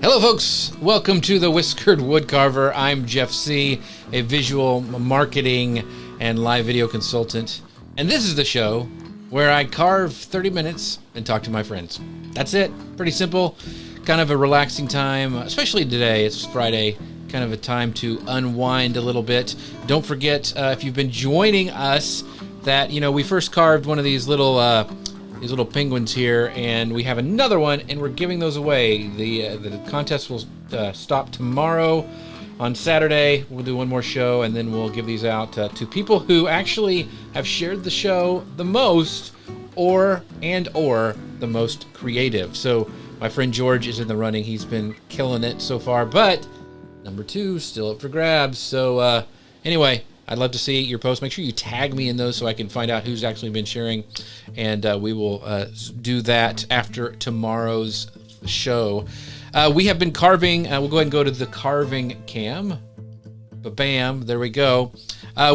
Hello folks, welcome to the Whiskered Woodcarver. I'm Jeff C., a visual marketing and live video consultant. And this is the show where I carve 30 minutes and talk to my friends. That's it, pretty simple, kind of a relaxing time, especially today, it's Friday, kind of a time to unwind a little bit. Don't forget, if you've been joining us, that, we first carved one of these little penguins here, and we have another one, and we're giving those away. The contest will stop tomorrow. On Saturday, we'll do one more show, and then we'll give these out to people who actually have shared the show the most, or the most creative. So My friend George is in the running. He's been killing it so far, but number 2 still up for grabs. So anyway, I'd love to see your posts. Make sure you tag me in those so I can find out who's actually been sharing, and we will do that after tomorrow's show. We have been carving. We'll go ahead and go to the carving cam. Bam, there we go.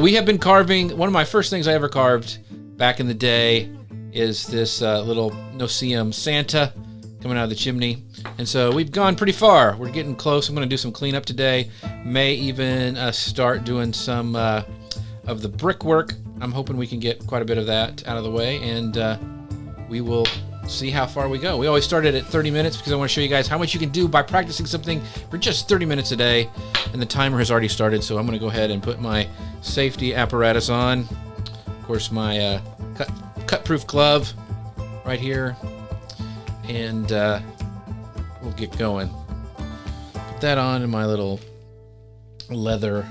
We have been carving. One of my first things I ever carved back in the day is this little no-see-um Santa coming out of the chimney. And so we've gone pretty far. We're getting close. I'm going to do some cleanup today. May even start doing some of the brickwork. I'm hoping we can get quite a bit of that out of the way, and we will see how far we go. We always started at 30 minutes because I want to show you guys how much you can do by practicing something for just 30 minutes a day. And the timer has already started, so I'm going to go ahead and put my safety apparatus on. Of course, my cut-proof glove right here. And we'll get going. Put that on in my little leather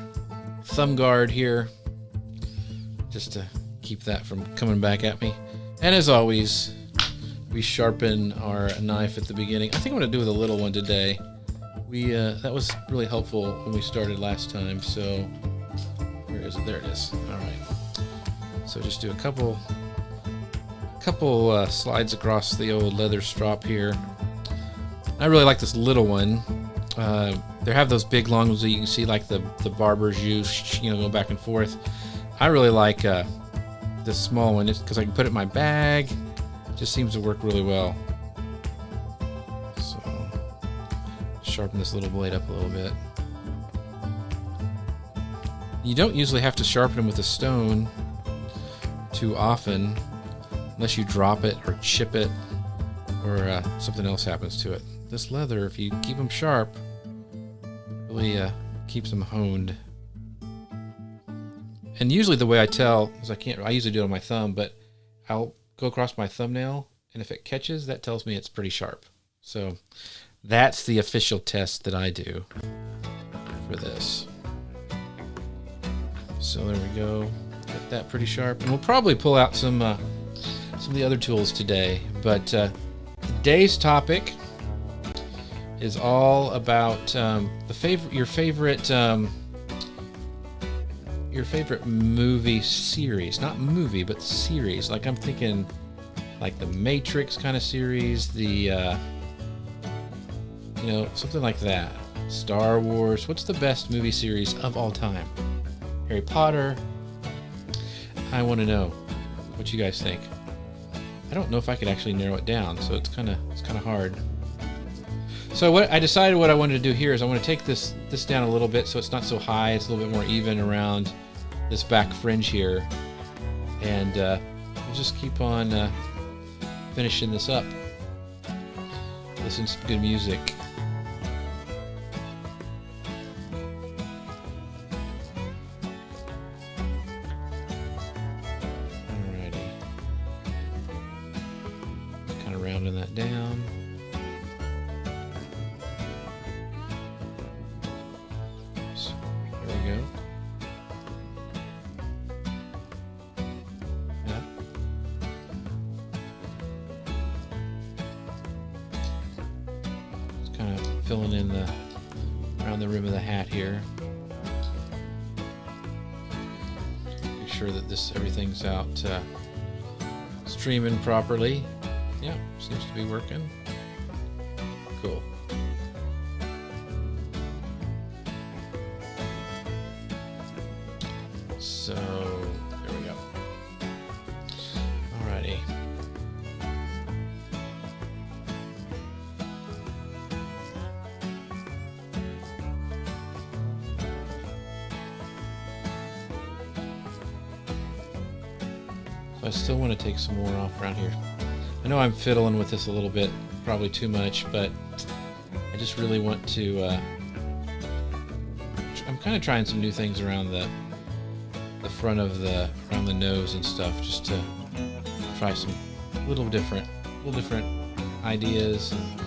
thumb guard here, just to keep that from coming back at me. And as always, we sharpen our knife at the beginning. I think I'm going to do with a little one today. That was really helpful when we started last time. So where is it? There it is. All right. So just do a couple slides across the old leather strop here. I really like this little one. They have those big long ones that you can see, like the barbers use, go back and forth. I really like this small one because I can put it in my bag. It just seems to work really well. So sharpen this little blade up a little bit. You don't usually have to sharpen them with a stone too often, unless you drop it or chip it or something else happens to it. This leather, if you keep them sharp, really keeps them honed. And usually the way I tell is I usually do it on my thumb, but I'll go across my thumbnail, and if it catches, that tells me it's pretty sharp. So that's the official test that I do for this. So there we go. Get that pretty sharp. And we'll probably pull out some of the other tools today, but today's topic is all about your favorite movie series. Not movie, but series. Like I'm thinking like the Matrix kind of series, the something like that. Star Wars. What's the best movie series of all time? Harry Potter. I want to know what you guys think. I don't know if I could actually narrow it down, so it's kind of hard. So what I decided what I wanted to do here is I want to take this down a little bit so it's not so high. It's a little bit more even around this back fringe here, and we'll just keep on finishing this up. Listen to some good music. Rounding that down. So, there we go. Yeah. Just kind of filling in around the rim of the hat here. Make sure that everything's out streaming properly. Yeah, seems to be working. Cool. So, there we go. Alrighty. So I still want to take some more off around here. I know I'm fiddling with this a little bit, probably too much, but I just really want to, I'm kind of trying some new things around the front of around the nose and stuff, just to try some little different ideas. And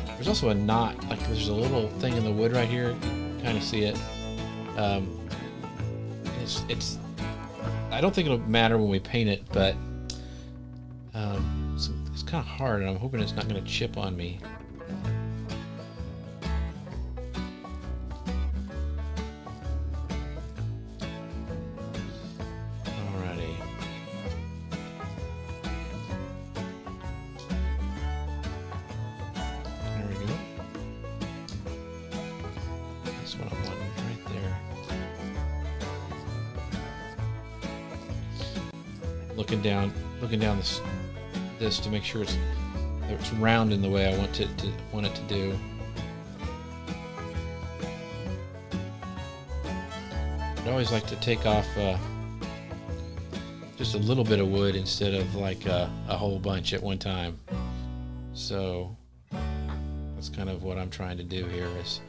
there's also a knot, like there's a little thing in the wood right here, you can kind of see it. I don't think it'll matter when we paint it, but so it's kind of hard, and I'm hoping it's not going to chip on me. Alrighty. There we go. That's what I'm wanting right there. Looking down this to make sure it's round in the way I want it to do. I'd always like to take off just a little bit of wood instead of like a whole bunch at one time. So that's kind of what I'm trying to do here. Is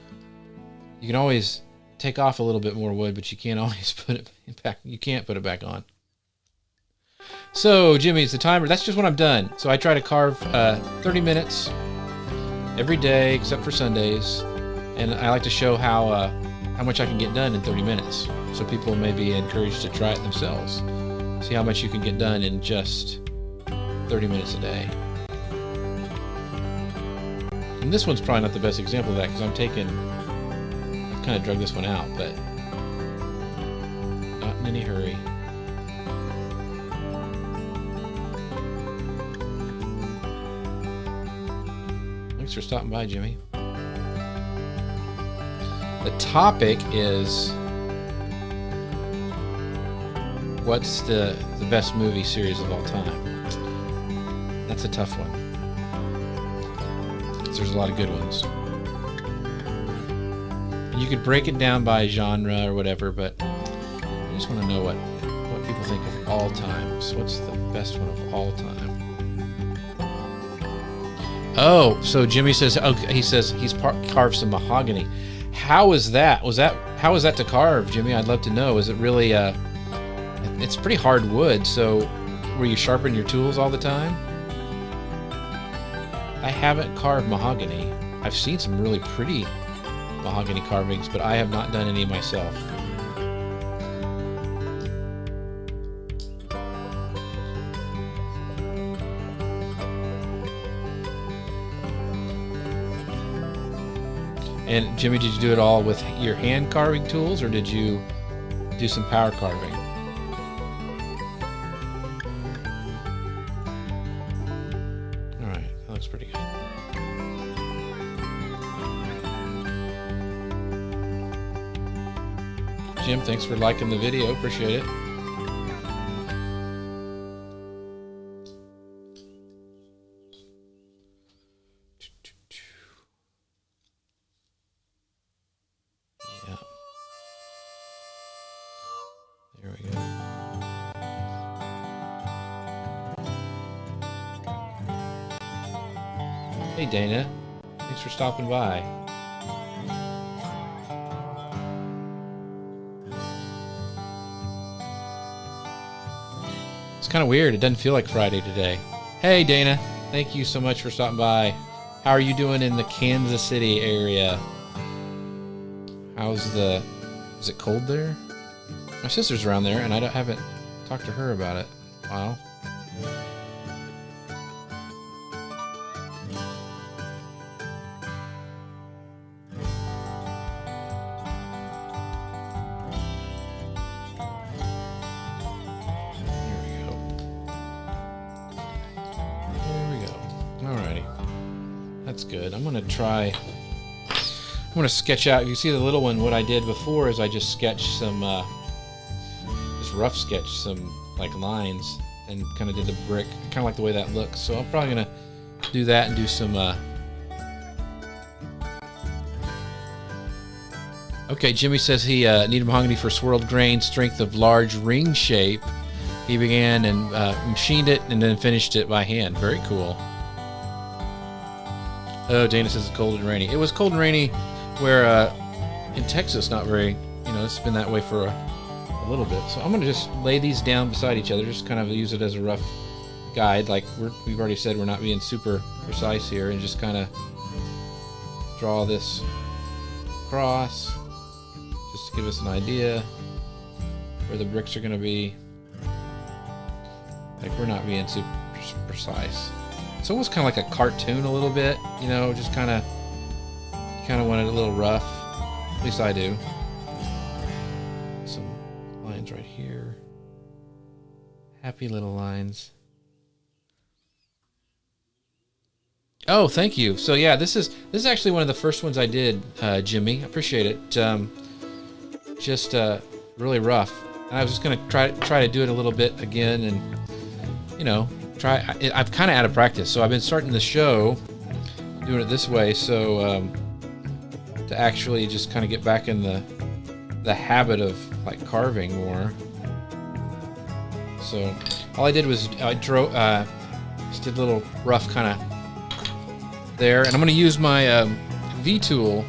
you can always take off a little bit more wood, but you can't always put it back. You can't put it back on. So Jimmy's the timer. That's just what I'm done. So I try to carve 30 minutes every day except for Sundays, and I like to show how much I can get done in 30 minutes. So people may be encouraged to try it themselves. See how much you can get done in just 30 minutes a day. And this one's probably not the best example of that because I've kind of drug this one out, but not in any hurry. Thanks for stopping by, Jimmy. The topic is, what's the best movie series of all time? That's a tough one. There's a lot of good ones. And you could break it down by genre or whatever, but I just want to know what people think of all times. What's the best one of all time? Oh, so Jimmy says, okay, he says he's carved some mahogany. How is that? How was that to carve, Jimmy? I'd love to know. Is it really it's pretty hard wood, so were you sharpening your tools all the time? I haven't carved mahogany. I've seen some really pretty mahogany carvings, but I have not done any myself. And Jimmy, did you do it all with your hand carving tools, or did you do some power carving? All right, that looks pretty good. Jim, thanks for liking the video. Appreciate it. Yeah. There we go. Hey, Dana. Thanks for stopping by. It's kind of weird. It doesn't feel like Friday today. Hey, Dana. Thank you so much for stopping by. How are you doing in the Kansas City area? Is it cold there? My sister's around there, and I haven't talked to her about it. Wow. That's good. I'm going to sketch out. You see the little one, what I did before is I just sketched some, just rough sketch some like lines and kind of did the brick, kind of like the way that looks. So I'm probably going to do that and do some, okay, Jimmy says he needed mahogany for swirled grain, strength of large ring shape. He began and machined it and then finished it by hand. Very cool. Oh, Dana says it's cold and rainy. It was cold and rainy where in Texas, not very, it's been that way for a little bit. So I'm going to just lay these down beside each other, just kind of use it as a rough guide. Like we've already said, we're not being super precise here, and just kind of draw this across just to give us an idea where the bricks are going to be. Like we're not being super precise. It's almost kind of like a cartoon a little bit, you know, just kind of want it a little rough. At least I do. Some lines right here. Happy little lines. Oh, thank you. So yeah, this is actually one of the first ones I did, Jimmy. I appreciate it. Just really rough. And I was just gonna try to do it a little bit again, and you know, I've kind of out of practice, so I've been starting the show doing it this way, so to actually just kind of get back in the habit of like carving more. So all I did was I just did a little rough kind of there, and I'm going to use my V tool.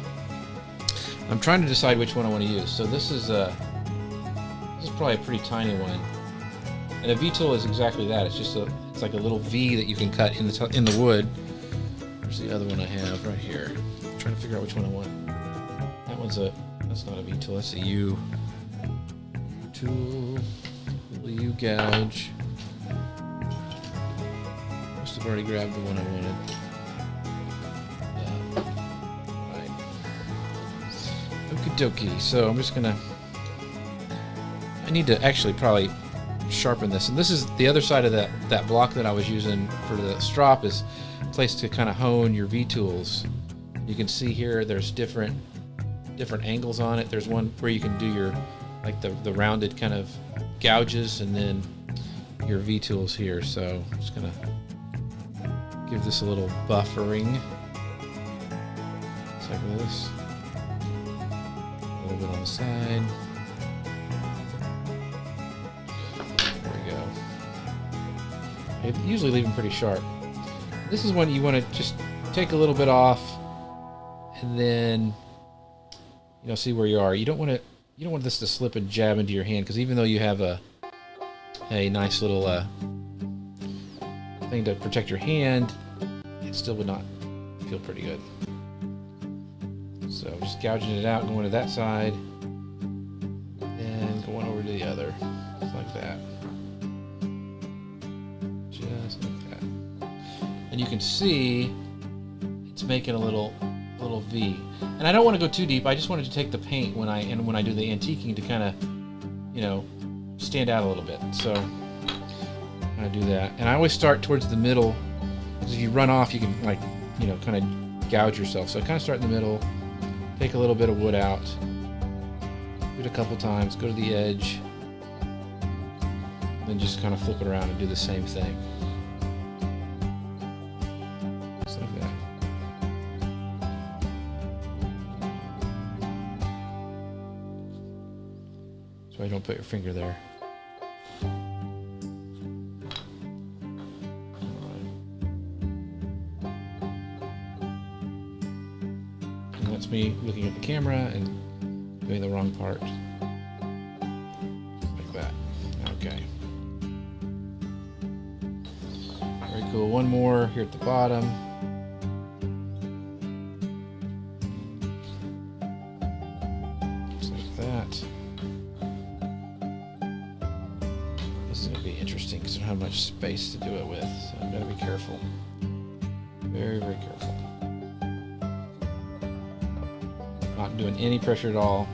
I'm trying to decide which one I want to use. So this is probably a pretty tiny one, and a V tool is exactly that. It's like a little V that you can cut in the wood. Where's the other one I have right here? I'm trying to figure out which one I want. That's not a V tool. That's a U tool. Little U gouge. Must have already grabbed the one I wanted. Right. Okie dokie. So I'm just gonna. I need to actually probably sharpen this, and this is the other side of that block that I was using for the strop, is a place to kind of hone your V tools. You can see here there's different angles on it. There's one where you can do your like the rounded kind of gouges, and then your V tools here. So I'm just gonna give this a little buffering, just like this. A little bit on the side. I usually leave them pretty sharp. This is one you want to just take a little bit off, and then see where you are. You don't want this to slip and jab into your hand, because even though you have a nice little thing to protect your hand, it still would not feel pretty good. So just gouging it out, going to that side, and going over to the other, just like that. Just like that. And you can see it's making a little V. And I don't want to go too deep. I just wanted to take the paint when I do the antiquing to kind of, stand out a little bit. So I do that. And I always start towards the middle, because if you run off, you can kind of gouge yourself. So I kind of start in the middle, take a little bit of wood out, do it a couple times, go to the edge, then just kind of flip it around and do the same thing. Just like that. So you don't put your finger there. And that's me looking at the camera and doing the wrong part. Like that. Okay. Very cool. One more here at the bottom. Just like that. This is going to be interesting because I don't have much space to do it with, so I've got to be careful. Very, very careful. Not doing any pressure at all.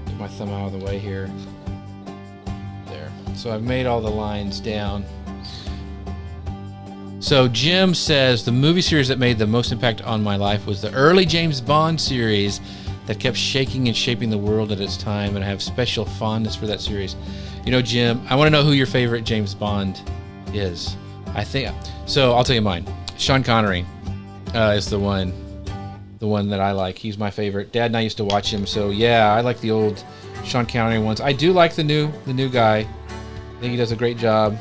Get my thumb out of the way here. There. So I've made all the lines down. So Jim says the movie series that made the most impact on my life was the early James Bond series that kept shaking and shaping the world at its time, and I have special fondness for that series. Jim, I want to know who your favorite James Bond is. I think so. I'll tell you mine. Sean Connery is the one that I like. He's my favorite. Dad and I used to watch him, so yeah, I like the old Sean Connery ones. I do like the new guy. I think he does a great job,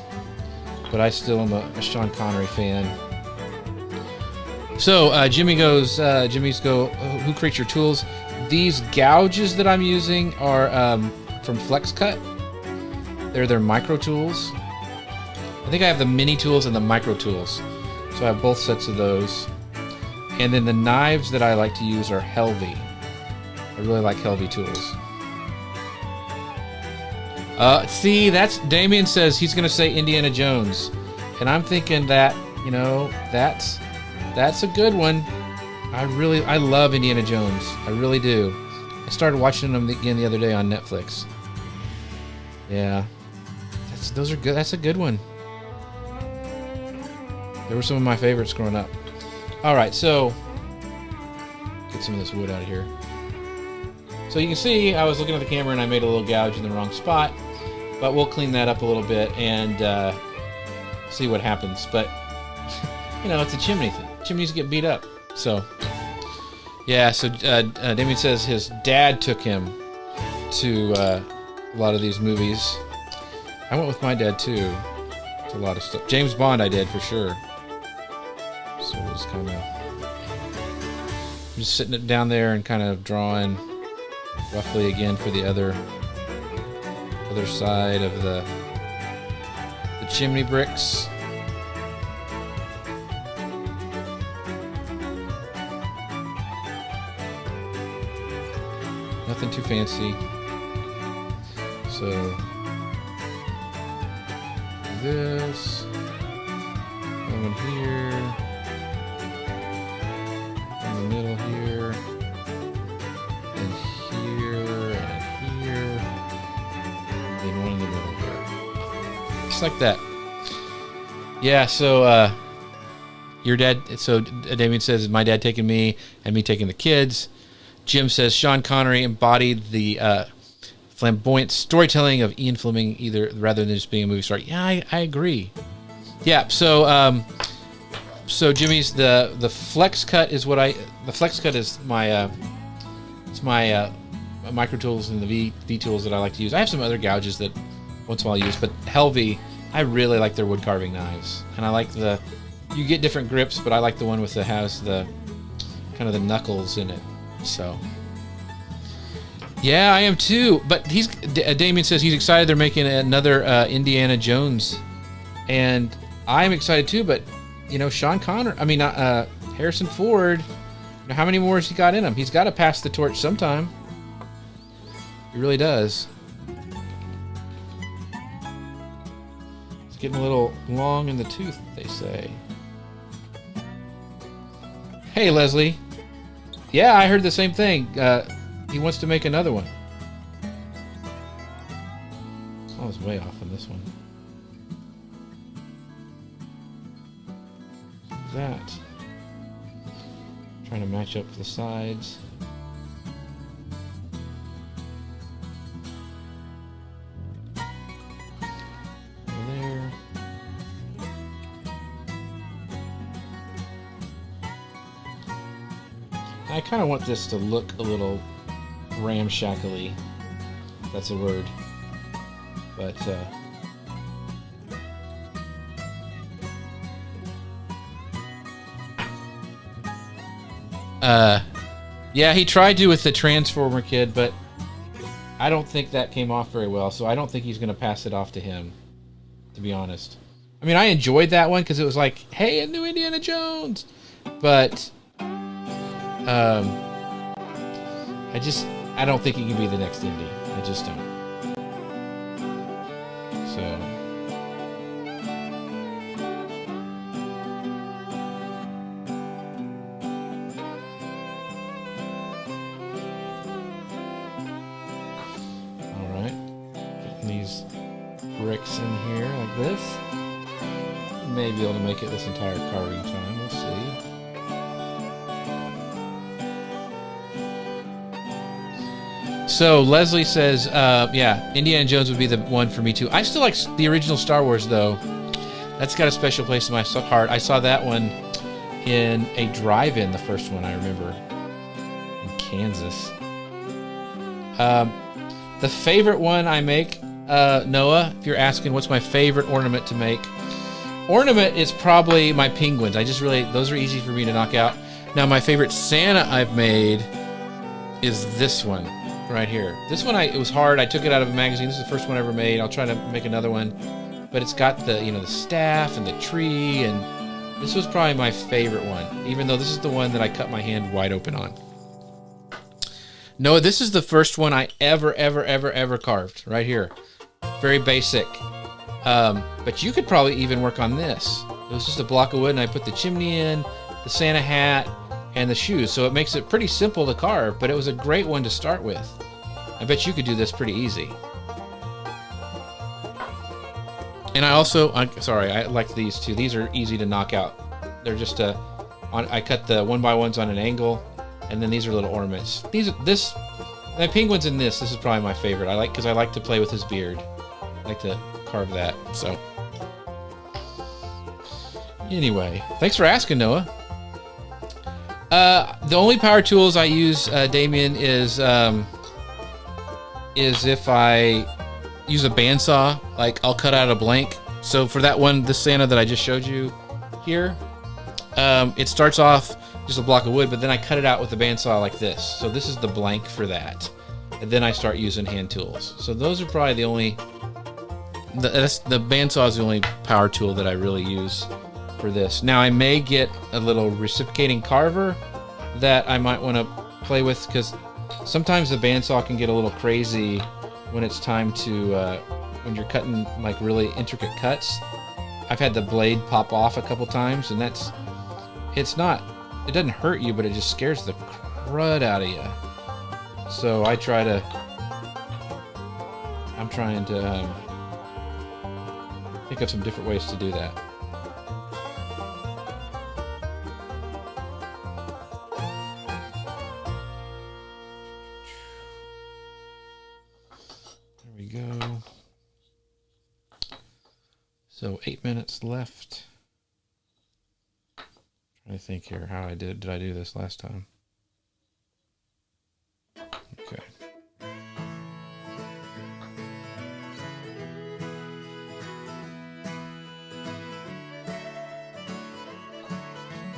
but I still am a Sean Connery fan. So Jimmy's go, who creates your tools? These gouges that I'm using are from Flex Cut. They're their micro tools. I think I have the mini tools and the micro tools. So I have both sets of those. And then the knives that I like to use are Helvy. I really like Helvy tools. See, that's Damien says he's going to say Indiana Jones. And I'm thinking that You know, that's a good one. I love Indiana Jones. I really do. I started watching them again the other day on Netflix. Yeah, those are good. That's a good one. They were some of my favorites growing up. All right, so get some of this wood out of here. So you can see I was looking at the camera and I made a little gouge in the wrong spot, but we'll clean that up a little bit and see what happens. But you know, it's a chimney. Chimneys get beat up. So yeah. So Damien says his dad took him to a lot of these movies. I went with my dad too. To a lot of stuff. James Bond I did for sure. So it was kind of just sitting it down there and kind of drawing roughly again for the other side of the chimney bricks. Nothing too fancy. So this one here. In the middle here, and here, and here, and then one in the middle here. Just like that. Yeah, so, your dad, so Damien says, my dad taking me, and me taking the kids. Jim says, Sean Connery embodied the flamboyant storytelling of Ian Fleming, rather than just being a movie star. Yeah, I agree. Yeah, so Jimmy's the flex cut is the flex cut is my it's my micro tools and the V tools that I like to use. I have some other gouges that once in a while I use, but Helvey, I really like their wood carving knives, and I like you get different grips, but I like the one with has the kind of the knuckles in it. So yeah, I am too. But Damien says he's excited they're making another Indiana Jones, and I'm excited too. But you know, Harrison Ford, how many more has he got in him? He's got to pass the torch sometime. He really does. It's getting a little long in the tooth, they say. Hey, Leslie. Yeah, I heard the same thing. He wants to make another one. I was way off on this one. That. Trying to match up the sides. There. I kind of want this to look a little ramshackly. If that's a word. But yeah, he tried to with the Transformer kid, but I don't think that came off very well, so I don't think he's going to pass it off to him, to be honest. I mean, I enjoyed that one because it was like, hey, a new Indiana Jones! But, I don't think he can be the next Indy. I just don't. So... these bricks in here like this. May be able to make it this entire carving time. We'll see. So Leslie says, yeah, Indiana Jones would be the one for me too. I still like the original Star Wars though. That's got a special place in my heart. I saw that one in a drive-in, the first one I remember, in Kansas. The favorite one I make, Noah, if you're asking what's my favorite ornament to make, ornament is probably my penguins. Those are easy for me to knock out. Now my favorite Santa I've made is this one right here. This one, it was hard. I took it out of a magazine. This is the first one I ever made. I'll try to make another one, but it's got the, the staff and the tree, and this was probably my favorite one, even though this is the one that I cut my hand wide open on. No, this is the first one I ever carved, right here. Very basic. But you could probably even work on this. It was just a block of wood, and I put the chimney in, the Santa hat, and the shoes. So it makes it pretty simple to carve, but it was a great one to start with. I bet you could do this pretty easy. And I like these too. These are easy to knock out. They're just I cut the 1x1s on an angle, and then these are little ornaments. The penguins in this is probably my favorite. Because I like to play with his beard. I like to carve that. So anyway, thanks for asking, Noah. The only power tools I use, Damien, is if I use a bandsaw. Like, I'll cut out a blank. So for that one, the Santa that I just showed you here, it starts off just a block of wood, but then I cut it out with a bandsaw like this. So this is the blank for that. And then I start using hand tools. So those are probably the only... The bandsaw is the only power tool that I really use for this. Now, I may get a little reciprocating carver that I might want to play with, because sometimes the bandsaw can get a little crazy when it's time to... when you're cutting like really intricate cuts. I've had the blade pop off a couple times, and it doesn't hurt you, but it just scares the crud out of you. So I'm trying to think of some different ways to do that. There we go. So 8 minutes left. Trying to think here how did I do this last time? Okay.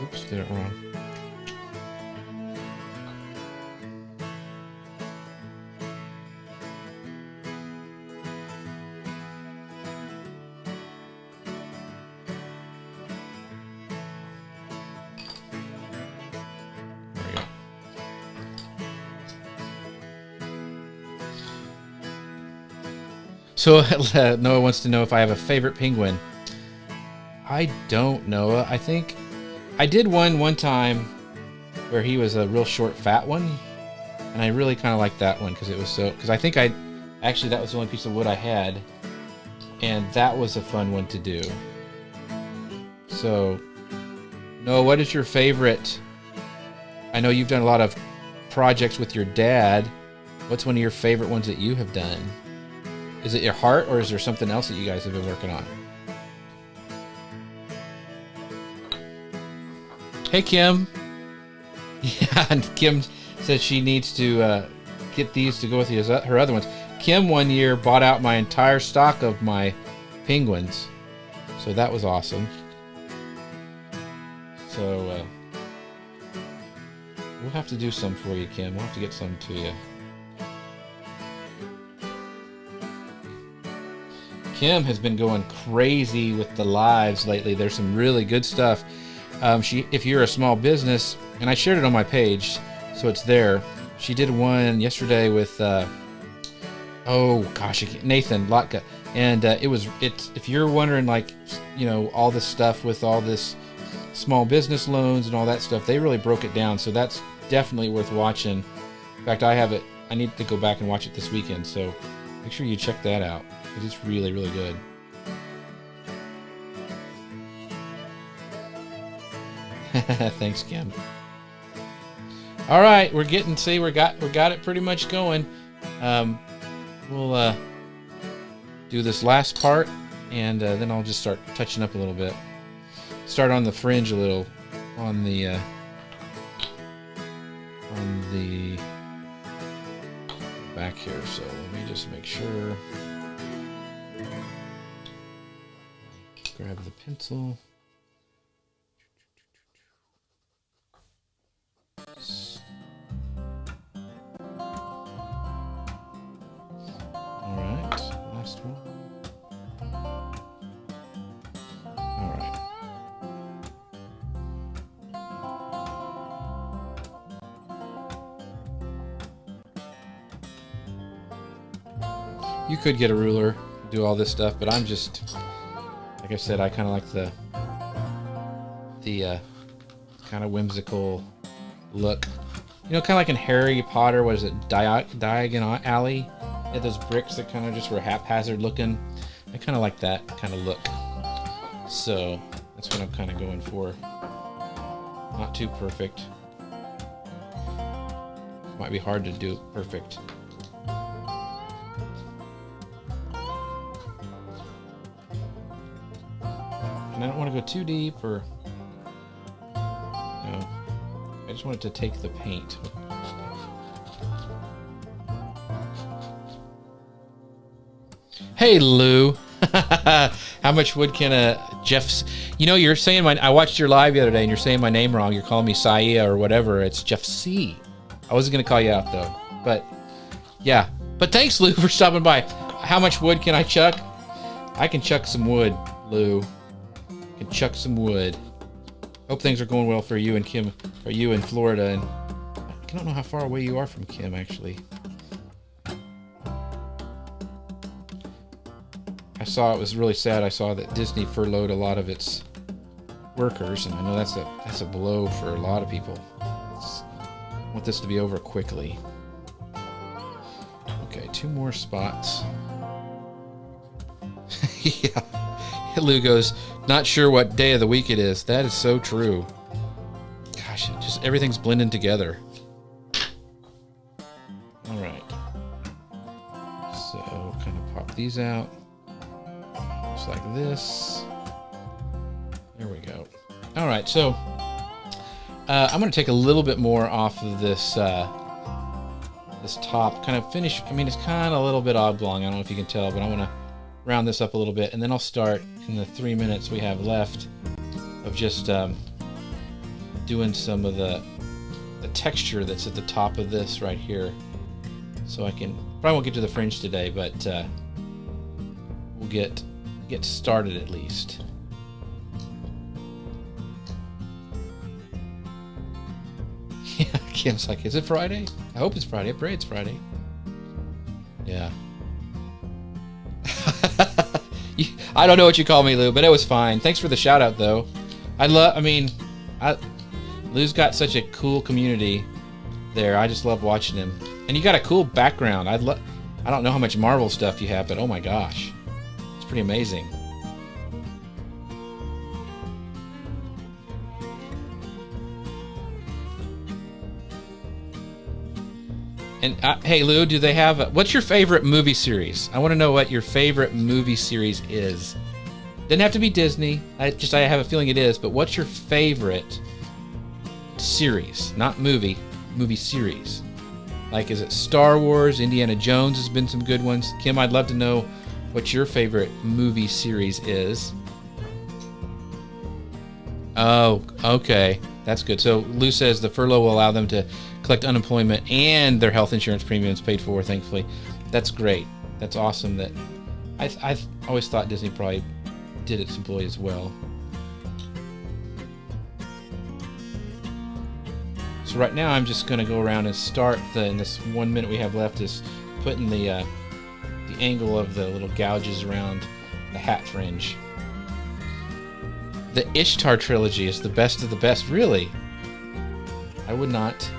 Oops, did it wrong. So Noah wants to know if I have a favorite penguin. I don't, Noah. I think I did one time where he was a real short, fat one, and I really kind of liked that one because I think that was the only piece of wood I had, and that was a fun one to do. So, Noah, what is your favorite? I know you've done a lot of projects with your dad. What's one of your favorite ones that you have done? Is it your heart, or is there something else that you guys have been working on? Hey, Kim. Yeah, and Kim says she needs to get these to go with her other ones. Kim one year bought out my entire stock of my penguins, so that was awesome. So we'll have to do some for you, Kim. We'll have to get some to you. Kim has been going crazy with the lives lately. There's some really good stuff. If you're a small business, and I shared it on my page, so it's there. She did one yesterday with, Nathan Lotka, and if you're wondering, like, all this stuff with all this small business loans and all that stuff, they really broke it down. So that's definitely worth watching. In fact, I have it. I need to go back and watch it this weekend. So make sure you check that out, because it's really, really good. Thanks, Kim. All right, we got it pretty much going. We'll do this last part, and then I'll just start touching up a little bit. Start on the fringe a little, on the back here. So let me just make sure. Grab the pencil. All right, last one. All right. You could get a ruler, do all this stuff, but I'm just, like I said, I kind of like the the kind of whimsical look. You know, kind of like in Harry Potter, what is it, Diagon Alley? They had those bricks that kind of just were haphazard looking. I kind of like that kind of look. So that's what I'm kind of going for. Not too perfect. Might be hard to do perfect. And I don't want to go too deep, or no. I just want it to take the paint. Hey Lou, how much wood can Jeff's? You know, you're saying I watched your live the other day, and you're saying my name wrong. You're calling me Saia or whatever. It's Jeff C. I wasn't gonna call you out though, but yeah. But thanks, Lou, for stopping by. How much wood can I chuck? I can chuck some wood, Lou. I can chuck some wood. Hope things are going well for you and Kim, or you in Florida. And I don't know how far away you are from Kim, actually. I saw, it was really sad. I saw that Disney furloughed a lot of its workers, and I know that's a blow for a lot of people. I want this to be over quickly. Okay, 2 more spots. Yeah. Lou goes, not sure what day of the week it is. That is so true. Gosh, just everything's blending together. All right. So kind of pop these out. Just like this. There we go. All right, so I'm going to take a little bit more off of this this top. Kind of finish. I mean, it's kind of a little bit oblong. I don't know if you can tell, but I want to round this up a little bit, and then I'll start in the 3 minutes we have left of just doing some of the texture that's at the top of this right here. So I can probably won't get to the fringe today, but we'll get started at least. Yeah, Kim's like, is it Friday? I hope it's Friday. I pray it's Friday. Yeah. I don't know what you call me, Lou, but it was fine. Thanks for the shout out, though. Lou's got such a cool community there. I just love watching him. And you got a cool background. I don't know how much Marvel stuff you have, but oh my gosh. It's pretty amazing. And hey, Lou, do they have what's your favorite movie series? I want to know what your favorite movie series is. Doesn't have to be Disney. I have a feeling it is. But what's your favorite series? Not movie series. Like, is it Star Wars? Indiana Jones has been some good ones. Kim, I'd love to know what your favorite movie series is. Oh, okay. That's good. So Lou says the furlough will allow them to collect unemployment and their health insurance premiums paid for, thankfully. That's great. That's awesome. That I've always thought Disney probably did its employees well. So right now I'm just going to go around and start in this 1 minute we have left is putting the angle of the little gouges around the hat fringe. The Ishtar trilogy is the best of the best, really. I would not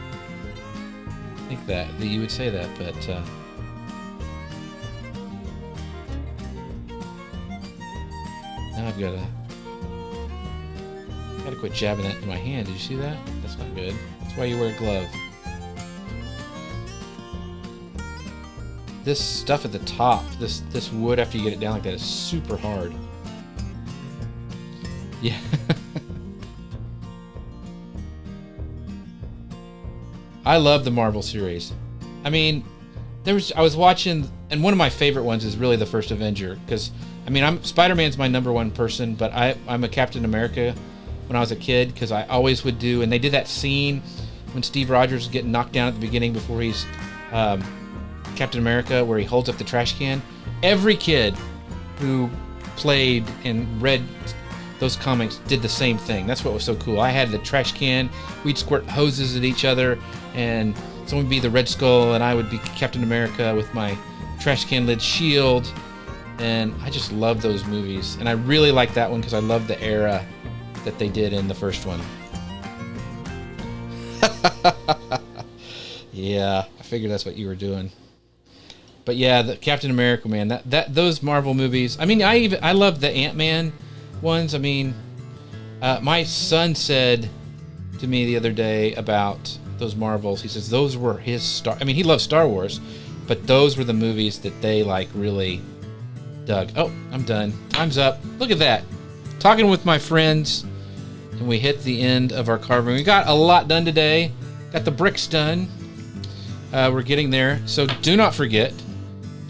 think that you would say that, but now I've got to quit jabbing that in my hand. Did you see that? That's not good. That's why you wear a glove. This stuff at the top, this wood after you get it down like that is super hard. Yeah. I love the Marvel series. I mean, I was watching, and one of my favorite ones is really the first Avenger, because I mean, Spider-Man's my number one person, but I'm a Captain America when I was a kid, because I always would do, and they did that scene when Steve Rogers is getting knocked down at the beginning before he's Captain America, where he holds up the trash can. Every kid who played and read those comics did the same thing. That's what was so cool. I had the trash can, we'd squirt hoses at each other, and someone would be the Red Skull and I would be Captain America with my trash can lid shield. And I just love those movies, and I really like that one because I love the era that they did in the first one. Yeah, I figured that's what you were doing. But yeah, the Captain America, man, those Marvel movies. I mean, I love the Ant-Man ones. I mean, my son said to me the other day about those Marvels. He says those were his star. I mean, he loves Star Wars, but those were the movies that they like really dug. Oh, I'm done. Time's up. Look at that. Talking with my friends, and we hit the end of our carving. We got a lot done today. Got the bricks done. We're getting there. So do not forget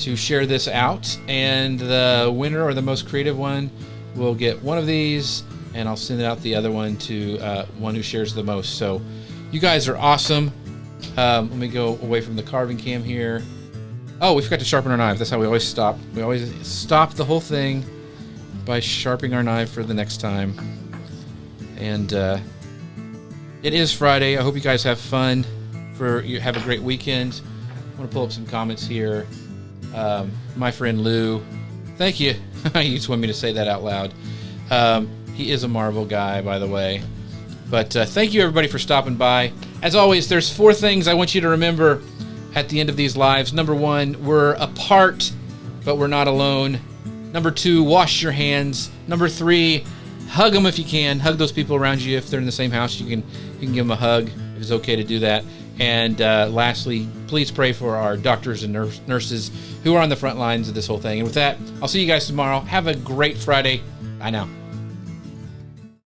to share this out, and the winner or the most creative one will get one of these, and I'll send out the other one to one who shares the most. So you guys are awesome. Let me go away from the carving cam here. Oh, we forgot to sharpen our knife. That's how we always stop. We always stop the whole thing by sharpening our knife for the next time. And it is Friday. I hope you guys have fun. You have a great weekend. I want to pull up some comments here. My friend Lou, thank you. You just want me to say that out loud. He is a Marvel guy, by the way. But thank you, everybody, for stopping by. As always, there's 4 things I want you to remember at the end of these lives. Number 1, we're apart, but we're not alone. Number 2, wash your hands. Number 3, hug them if you can. Hug those people around you. If they're in the same house, you can give them a hug if it's okay to do that. And lastly, please pray for our doctors and nurses who are on the front lines of this whole thing. And with that, I'll see you guys tomorrow. Have a great Friday. Bye now.